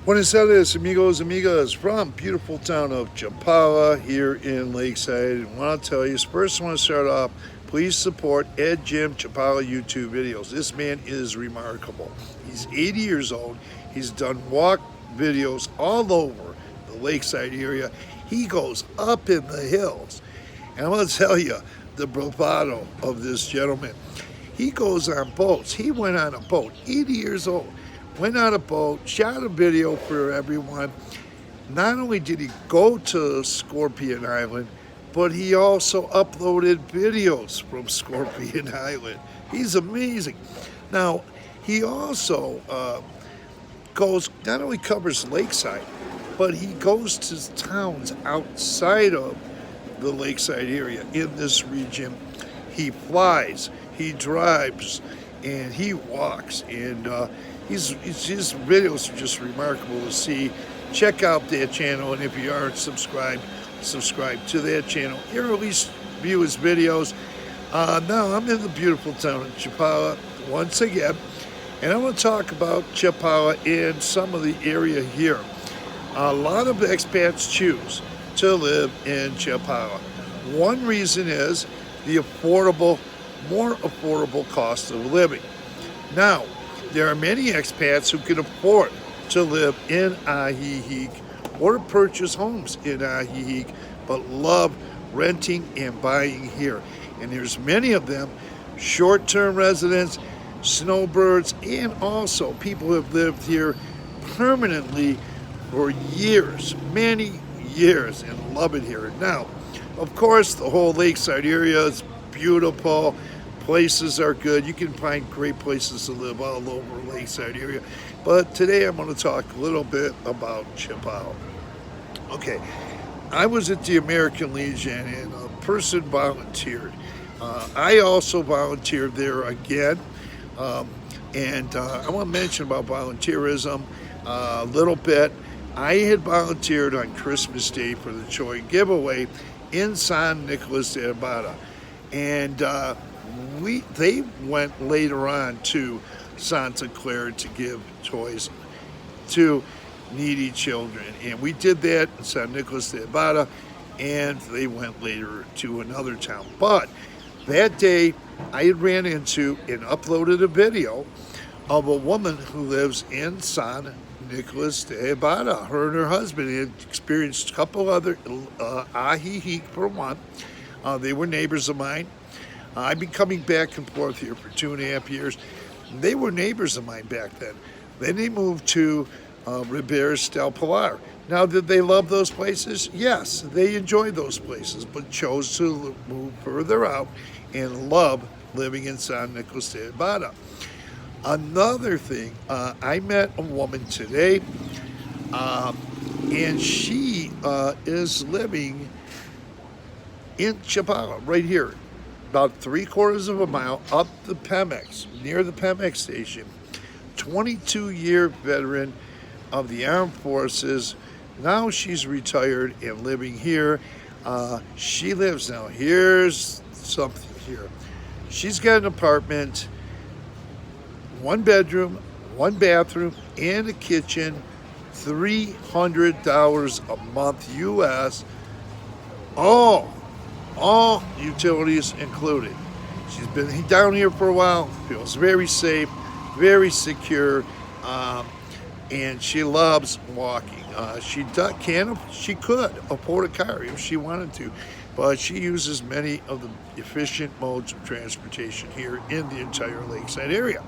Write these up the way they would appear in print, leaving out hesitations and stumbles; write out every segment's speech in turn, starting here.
Buenas tardes, amigos, amigas, from beautiful town of Chapala here in Lakeside. And what I'll tell you is, first I want to start off, please support Ed Jim Chapala YouTube videos. This man is remarkable. He's 80 years old. He's done walk videos all over the Lakeside area. He goes up in the hills. And I'm going to tell you the bravado of this gentleman. He goes on boats. He went on a boat, 80 years old. Went on a boat, shot a video for everyone. Not only did he go to Scorpion Island, but he also uploaded videos from Scorpion Island. He's amazing. Now, he also not only covers Lakeside, but he goes to towns outside of the Lakeside area in this region. He flies, he drives, and he walks, and his videos are just remarkable to see. Check out that channel, and if you aren't subscribed, subscribe to that channel, or at least view his videos. Now I'm in the beautiful town of Chapala once again, and I want to talk about Chapala and some of the area here. A lot of expats choose to live in Chapala. One reason is the more affordable cost of living. Now, there are many expats who can afford to live in Ajijic or purchase homes in Ajijic, but love renting and buying here. And there's many of them, short-term residents, snowbirds, and also people who have lived here permanently for years, many years, and love it here. Now, of course, the whole Lakeside area is beautiful. Places are good. You can find great places to live all over Lakeside area. But today I'm going to talk a little bit about Chapala. Okay, I was at the American Legion and a person volunteered. I also volunteered there again. And I want to mention about volunteerism a little bit. I had volunteered on Christmas Day for the Joy giveaway in San Nicolas de Abada. And they went later on to Santa Clara to give toys to needy children. And we did that in San Nicolas de Abada, and they went later to another town. But that day, I had ran into and uploaded a video of a woman who lives in San Nicolas de Abada. Her and her husband had experienced a couple other Ajijic for one. They were neighbors of mine. I've been coming back and forth here for 2.5 years. They were neighbors of mine back then. Then they moved to Ribera del Pilar. Now, did they love those places? Yes, they enjoyed those places, but chose to move further out and love living in San Nicolas de Abada. Another thing, I met a woman today, and she is living in Chapala, right here, about 3/4 of a mile up the Pemex, near the Pemex station. 22-year veteran of the armed forces. Now she's retired and living here. She lives now. Here's something here. She's got an apartment, 1 bedroom, 1 bathroom, and a kitchen, $300 a month US. All utilities included. She's been down here for a while, feels very safe, very secure, and she loves walking. She could afford a car if she wanted to, but she uses many of the efficient modes of transportation here in the entire Lakeside area.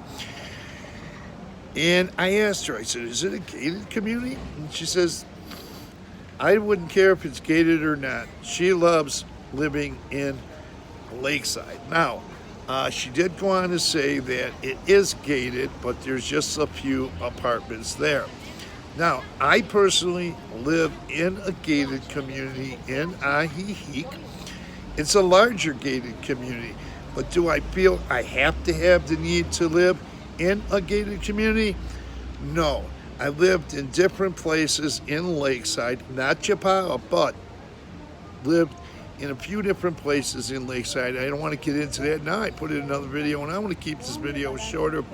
And I asked her, I said, is it a gated community? And she says, I wouldn't care if it's gated or not. She loves living in Lakeside. Now, she did go on to say that it is gated, but there's just a few apartments there. Now, I personally live in a gated community in Ajijic. It's a larger gated community, but do I feel I have to have the need to live in a gated community? No. I lived in different places in Lakeside, not Chapala, but lived in a few different places in Lakeside. I don't want to get into that now. I put in another video, and I want to keep this video shorter.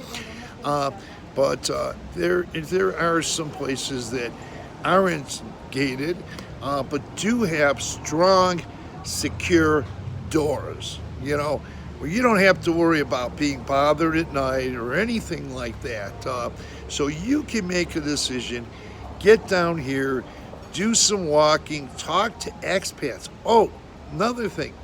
But there are some places that aren't gated, but do have strong, secure doors. Where you don't have to worry about being bothered at night or anything like that. So you can make a decision, get down here, do some walking, talk to expats. Oh, another thing.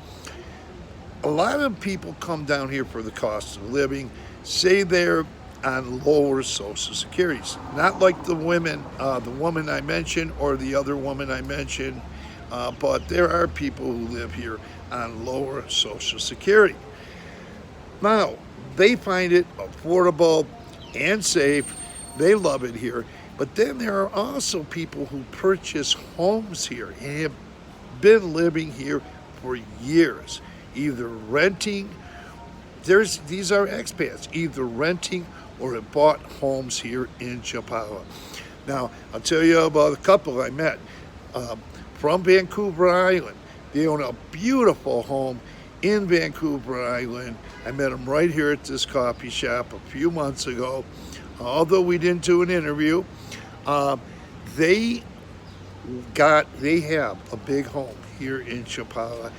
A lot of people come down here for the cost of living, say they're on lower Social Securities. Not like the woman I mentioned or the other woman I mentioned, but there are people who live here on lower Social Security. Now, they find it affordable and safe. They love it here. But then there are also people who purchase homes here and have been living here for years, either renting. These are expats, either renting or have bought homes here in Chapala. Now, I'll tell you about a couple I met from Vancouver Island. They own a beautiful home in Vancouver Island. I met them right here at this coffee shop a few months ago. Although we didn't do an interview, they have a big home here in Chapala.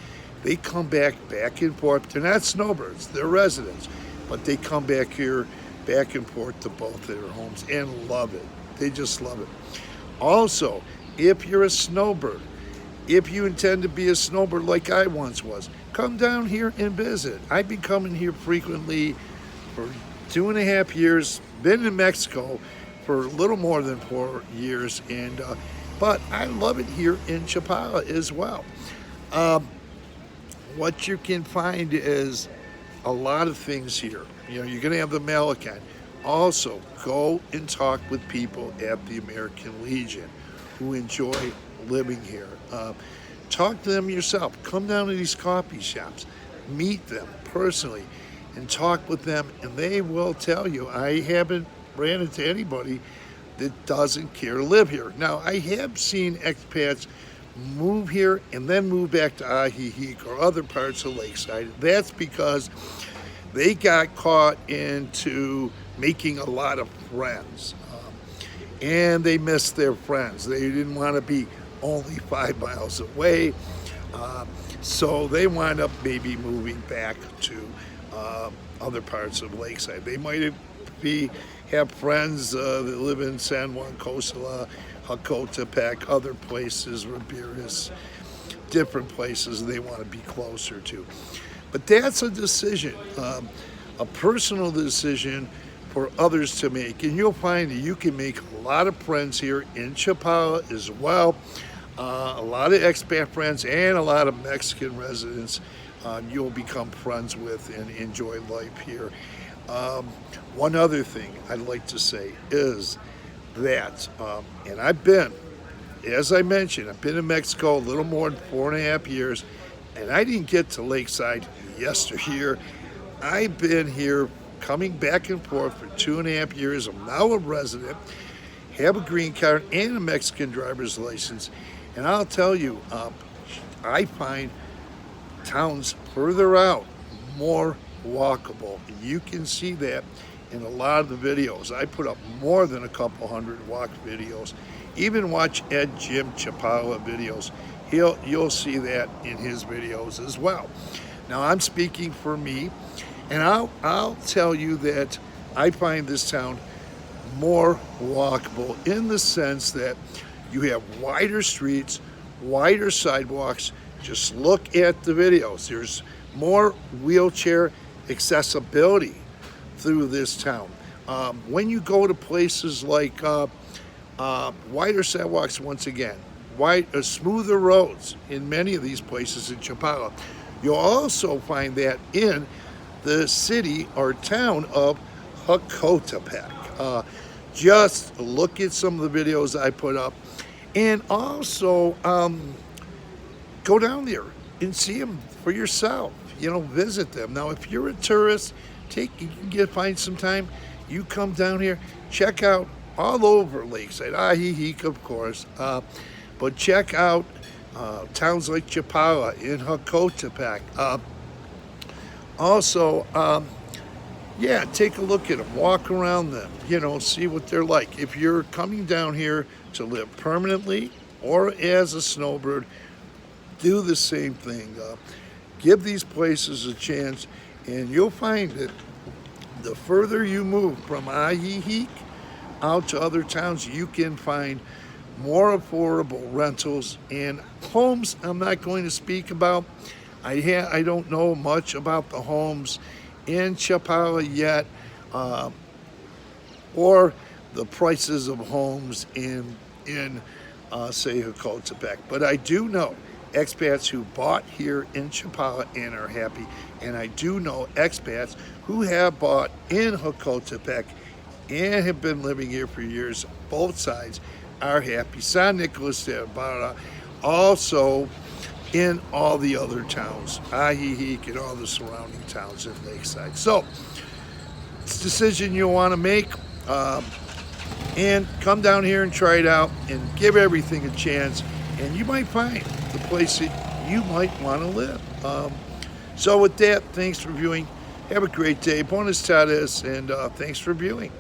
They come back and forth. They're not snowbirds, they're residents, but they come back here, back and forth to both their homes and love it. They just love it. Also, if you're a snowbird, if you intend to be a snowbird like I once was, come down here and visit. I've been coming here frequently for 2.5 years, been in Mexico for a little more than 4 years, but I love it here in Chapala as well. What you can find is a lot of things here. You're going to have the Malacan. Also, go and talk with people at the American Legion who enjoy living here. Talk to them yourself. Come down to these coffee shops, meet them personally, and talk with them, and they will tell you. I haven't ran into anybody that doesn't care to live here. Now, I have seen expats move here and then move back to Ajijic or other parts of Lakeside. That's because they got caught into making a lot of friends, and they missed their friends. They didn't want to be only 5 miles away, so they wind up maybe moving back to other parts of Lakeside. They might have friends that live in San Juan Cosala, Hakotepec, other places, Rabiris, different places they want to be closer to. But that's a decision, a personal decision for others to make. And you'll find that you can make a lot of friends here in Chapala as well. A lot of expat friends and a lot of Mexican residents you'll become friends with and enjoy life here. One other thing I'd like to say is that, and as I mentioned, I've been in Mexico a little more than 4.5 years, and I didn't get to Lakeside yesteryear. I've been here coming back and forth for 2.5 years. I'm now a resident, have a green card and a Mexican driver's license, and I'll tell you, I find towns further out more walkable. You can see that in a lot of the videos. I put up more than a couple hundred walk videos. Even watch Ed Jim Chapala videos. You'll see that in his videos as well. Now, I'm speaking for me, and I'll tell you that I find this town more walkable in the sense that you have wider streets, wider sidewalks. Just look at the videos. There's more wheelchair accessibility through this town. When you go to places like wider sidewalks, once again, smoother roads in many of these places in Chapala, you'll also find that in the city or town of Hakotepec. Just look at some of the videos I put up, and also go down there and see them for yourself. Visit them. Now, if you're a tourist, you can find some time. You come down here, check out all over Lakeside, Ajijic, of course, but check out towns like Chapala in Hakotepec. Also, yeah, take a look at them, walk around them, you know, see what they're like. If you're coming down here to live permanently or as a snowbird, do the same thing. Give these places a chance, and you'll find that the further you move from Ahihi out to other towns, you can find more affordable rentals and homes. I'm not going to speak about. I don't know much about the homes in Chapala yet, or the prices of homes in say Hokotepec. But I do know expats who bought here in Chapala and are happy, and I do know expats who have bought in Hokotepec and have been living here for years. Both sides are happy. San Nicolas de Ibarra, also in all the other towns, Ahihi and all the surrounding towns in Lakeside. So it's a decision you want to make, and come down here and try it out and give everything a chance, and you might find the place that you might want to live. So with that, thanks for viewing. Have a great day. Buenas tardes, and thanks for viewing.